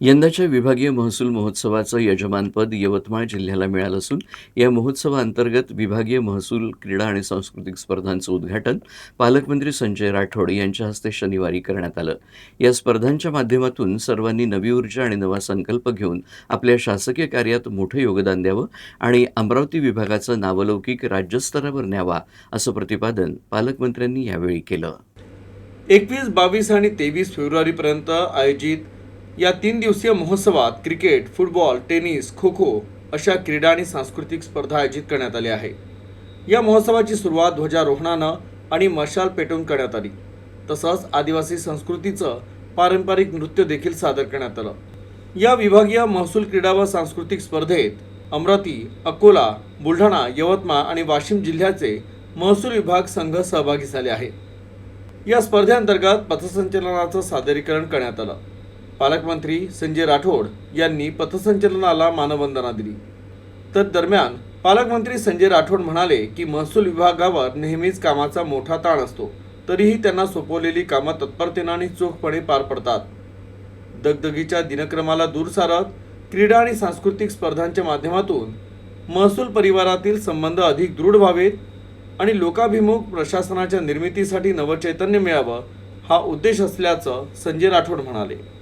यंदाच्या विभागीय महसूल महोत्सवाचं यजमानपद यवतमाळ जिल्ह्याला मिळालं असून या महोत्सवाअंतर्गत विभागीय महसूल, क्रीडा आणि सांस्कृतिक स्पर्धांचं उद्घाटन पालकमंत्री संजय राठोड यांच्या हस्ते शनिवारी करण्यात आलं. या स्पर्धांच्या माध्यमातून सर्वांनी नवी ऊर्जा आणि नवा संकल्प घेऊन आपल्या शासकीय कार्यात मोठं योगदान द्यावं आणि अमरावती विभागाचा नावलौकिक राज्यस्तरावर न्यावा, असं प्रतिपादन पालकमंत्र्यांनी यावेळी केलं. 21, 22 आणि 23 फेब्रुवारीपर्यंत आयोजित या 3 दिवसीय महोत्सवात cricket, football, tennis, kho kho अशा क्रीडा आणि सांस्कृतिक स्पर्धा आयोजित करण्यात आल्या आहे. या महोत्सवाची सुरुवात ध्वजारोहणानं आणि मशाल पेटवून करण्यात आली. तसंच आदिवासी संस्कृतीचं पारंपरिक नृत्य देखील सादर करण्यात आलं. या विभागीय महसूल क्रीडा व सांस्कृतिक स्पर्धेत अमरावती, अकोला, बुलढाणा, यवतमाळ आणि वाशिम जिल्ह्याचे महसूल विभाग संघ सहभागी झाले आहेत. या स्पर्धेअंतर्गत पथसंचलनाचं सादरीकरण करण्यात आलं. पालकमंत्री संजय राठोड यांनी पथसंचलनाला मानवंदना दिली. तर दरम्यान पालकमंत्री संजय राठोड म्हणाले की महसूल विभागावर नेहमीच कामाचा मोठा ताण असतो, तरीही त्यांना सोपवलेली कामं तत्परतेने आणि चोखपणे पार पडतात. दगदगीच्या दिनक्रमाला दूर सारत क्रीडा आणि सांस्कृतिक स्पर्धांच्या माध्यमातून महसूल परिवारातील संबंध अधिक दृढ व्हावेत आणि लोकाभिमुख प्रशासनाच्या निर्मितीसाठी नवचैतन्य मिळावं, हा उद्देश असल्याचं संजय राठोड म्हणाले.